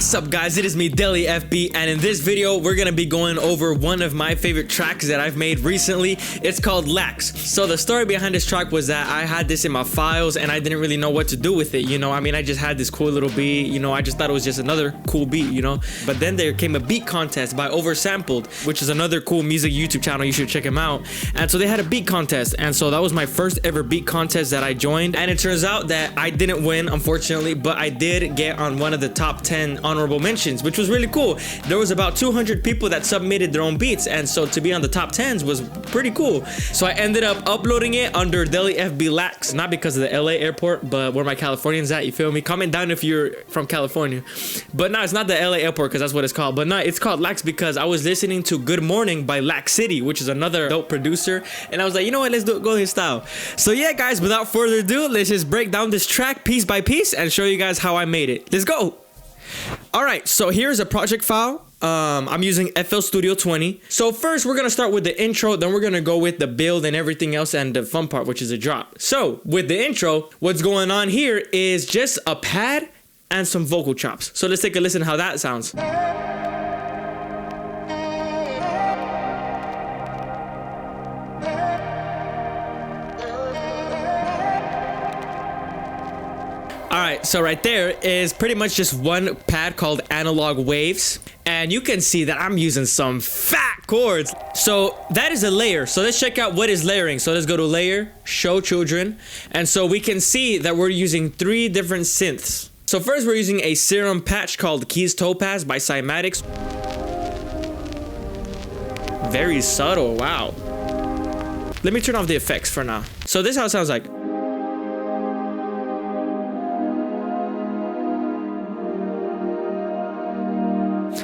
What's up guys, it is me DeliFB, and in this video we're gonna be going over one of my favorite tracks that I've made recently. It's called Lax. So the story behind this track was that I had this in my files and I didn't really know what to do with it, you know. I mean, I just had this cool little beat, you know, I just thought it was just another cool beat, you know. But then there came a beat contest by Oversampled, which is another cool music YouTube channel, you should check them out. And so they had a beat contest, and so that was my first ever beat contest that I joined, and it turns out that I didn't win, unfortunately, but I did get on one of the top 10 honorable mentions, which was really cool. There was about 200 people that submitted their own beats, and so to be on the top 10s was pretty cool. So I ended up uploading it under DeliFB Lax, not because of the LA airport, but where my Californians at, you feel me? Comment down if you're from California. But no, it's not the LA airport because that's what it's called, but no, it's called Lax because I was listening to Good Morning by Lax City, which is another dope producer, and I was like, you know what, let's go his style. So yeah guys, without further ado, let's just break down this track piece by piece and show you guys how I made it. Let's go. Alright, so here's a project file. I'm using FL Studio 20. So first we're gonna start with the intro, then we're gonna go with the build and everything else and the fun part, which is a drop. So with the intro, what's going on here is just a pad and some vocal chops. So let's take a listen how that sounds. Alright, so right there is pretty much just one pad called Analog Waves, and you can see that I'm using some fat chords. So that is a layer. So let's check out what is layering. So let's go to layer, show children, and so we can see that we're using 3 different synths. So first we're using a serum patch called Keys Topaz by Cymatics. Very subtle, wow. Let me turn off the effects for now. So this is how it sounds like.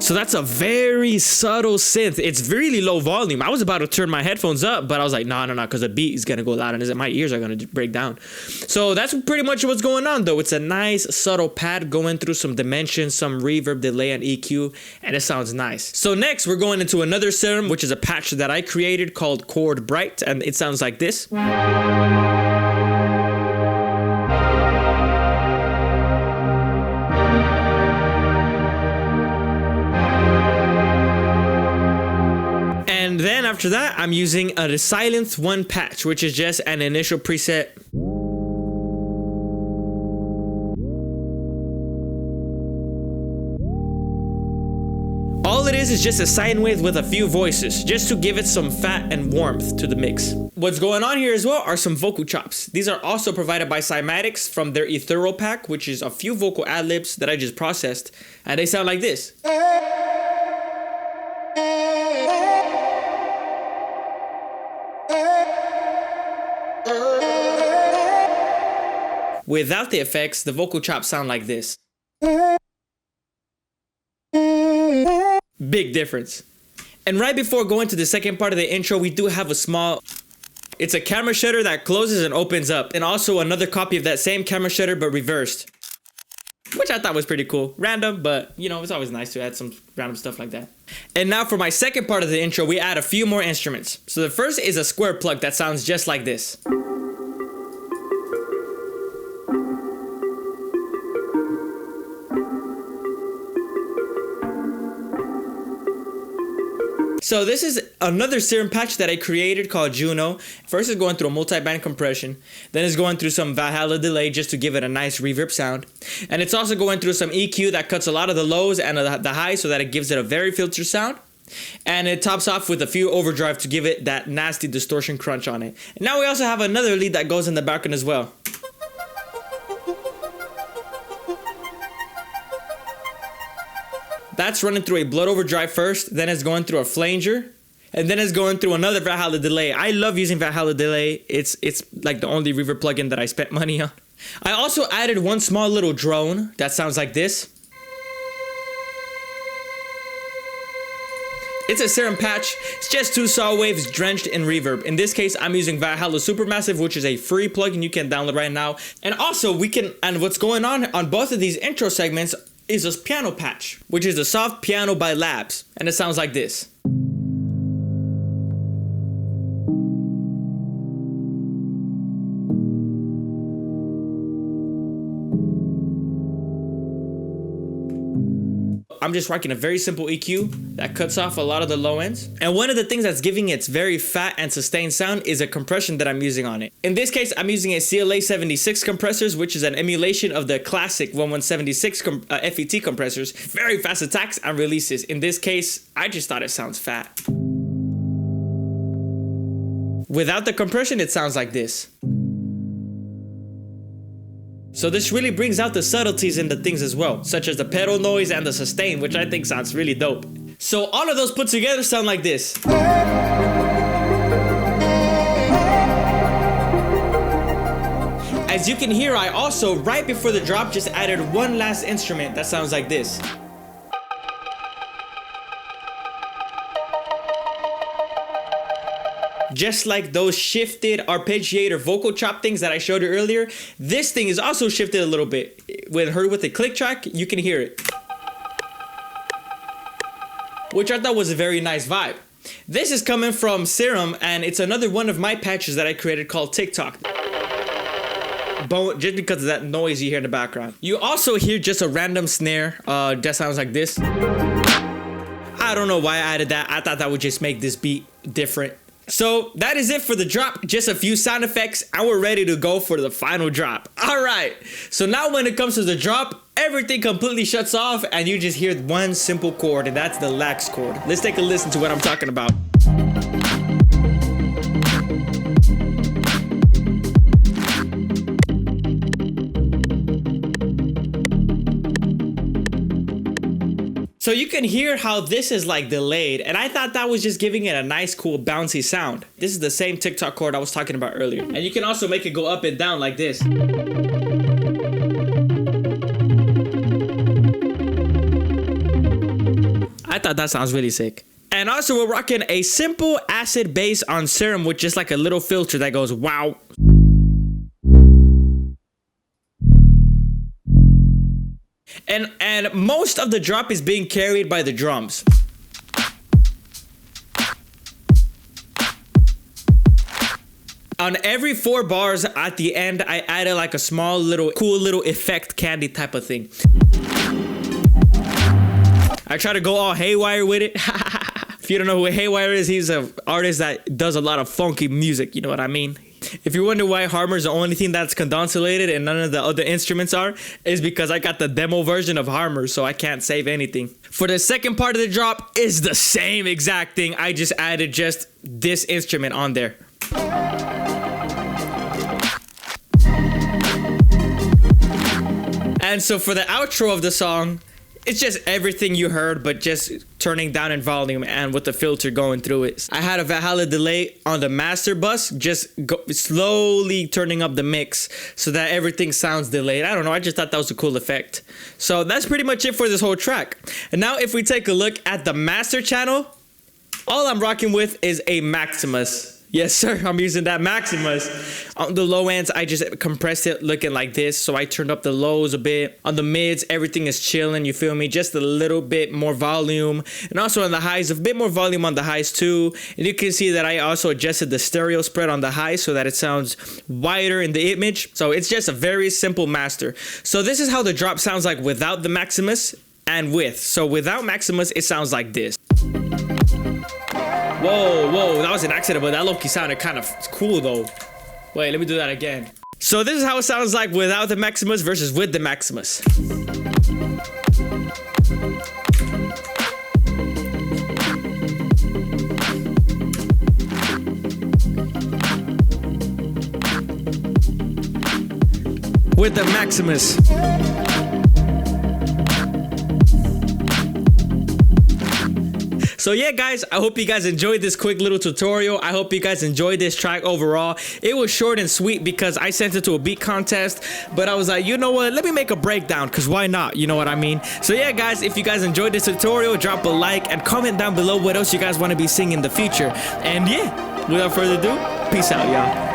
So that's a very subtle synth. It's really low volume. I was about to turn my headphones up, but I was like, no, because the beat is gonna go loud and my ears are gonna break down. So that's pretty much what's going on though. It's a nice subtle pad going through some dimensions, some reverb, delay, and EQ, and it sounds nice. So next we're going into another serum, which is a patch that I created called Chord Bright, and it sounds like this. And then after that, I'm using a Silence 1 patch, which is just an initial preset. All it is just a sine wave with a few voices, just to give it some fat and warmth to the mix. What's going on here as well are some vocal chops. These are also provided by Cymatics from their Ethereal pack, which is a few vocal ad-libs that I just processed, and they sound like this. Without the effects, the vocal chops sound like this. Big difference. And right before going to the second part of the intro, we do have a small... It's a camera shutter that closes and opens up. And also another copy of that same camera shutter, but reversed. Which I thought was pretty cool. Random, but you know, it's always nice to add some random stuff like that. And now for my second part of the intro, we add a few more instruments. So the first is a square plug that sounds just like this. So this is another serum patch that I created called Juno. First it's going through a multi-band compression, then it's going through some Valhalla delay just to give it a nice reverb sound. And it's also going through some EQ that cuts a lot of the lows and the highs so that it gives it a very filtered sound. And it tops off with a few overdrive to give it that nasty distortion crunch on it. And now we also have another lead that goes in the background as well. That's running through a blood overdrive first, then it's going through a flanger, and then it's going through another Valhalla delay. I love using Valhalla delay. It's like the only reverb plugin that I spent money on. I also added one small little drone that sounds like this. It's a serum patch. It's just 2 saw waves drenched in reverb. In this case, I'm using Valhalla Supermassive, which is a free plugin you can download right now. And also what's going on both of these intro segments is a piano patch, which is a soft piano by Labs, and it sounds like this. I'm just rocking a very simple EQ that cuts off a lot of the low ends. And one of the things that's giving its very fat and sustained sound is a compression that I'm using on it. In this case, I'm using a CLA 76 compressors, which is an emulation of the classic 1176 FET compressors. Very fast attacks and releases. In this case, I just thought it sounds fat. Without the compression, it sounds like this. So this really brings out the subtleties in the things as well, such as the pedal noise and the sustain, which I think sounds really dope. So all of those put together sound like this. As you can hear, I also, right before the drop, just added one last instrument that sounds like this. Just like those shifted arpeggiator vocal chop things that I showed you earlier, this thing is also shifted a little bit. When heard with the click track, you can hear it. Which I thought was a very nice vibe. This is coming from Serum, and it's another one of my patches that I created called TikTok. Just because of that noise you hear in the background. You also hear just a random snare that sounds like this. I don't know why I added that. I thought that would just make this beat different. So that is it for the drop, just a few sound effects, and we're ready to go for the final drop. All right, so now when it comes to the drop, everything completely shuts off and you just hear one simple chord, and that's the lax chord. Let's take a listen to what I'm talking about. So you can hear how this is like delayed, and I thought that was just giving it a nice, cool, bouncy sound. This is the same TikTok chord I was talking about earlier. And you can also make it go up and down like this. I thought that sounds really sick. And also we're rocking a simple acid bass on Serum with just like a little filter that goes wow. And most of the drop is being carried by the drums. On every 4 bars at the end, I added like a small little, cool little effect candy type of thing. I try to go all haywire with it. If you don't know who Haywire is, he's an artist that does a lot of funky music, you know what I mean? If you wonder why Harmer is the only thing that's condensated and none of the other instruments are, is because I got the demo version of Harmer, so I can't save anything. For the second part of the drop is the same exact thing. I just added just this instrument on there. And so for the outro of the song, it's just everything you heard, but just turning down in volume and with the filter going through it. I had a Valhalla delay on the master bus, just slowly turning up the mix so that everything sounds delayed. I don't know, I just thought that was a cool effect. So that's pretty much it for this whole track. And now if we take a look at the master channel, all I'm rocking with is a Maximus. Yes, sir, I'm using that Maximus. On the low ends, I just compressed it looking like this. So I turned up the lows a bit. On the mids, everything is chilling, you feel me? Just a little bit more volume. And also on the highs, a bit more volume on the highs too. And you can see that I also adjusted the stereo spread on the highs so that it sounds wider in the image. So it's just a very simple master. So this is how the drop sounds like without the Maximus and with. So without Maximus, it sounds like this. Whoa, that was an accident, but that low-key sounded kind of cool though. Wait, let me do that again. So this is how it sounds like without the Maximus versus with the Maximus. With the Maximus. So yeah, guys, I hope you guys enjoyed this quick little tutorial. I hope you guys enjoyed this track overall. It was short and sweet because I sent it to a beat contest, but I was like, you know what, let me make a breakdown, because why not, you know what I mean? So yeah, guys, if you guys enjoyed this tutorial, drop a like and comment down below what else you guys want to be seeing in the future. And yeah, without further ado, peace out, y'all.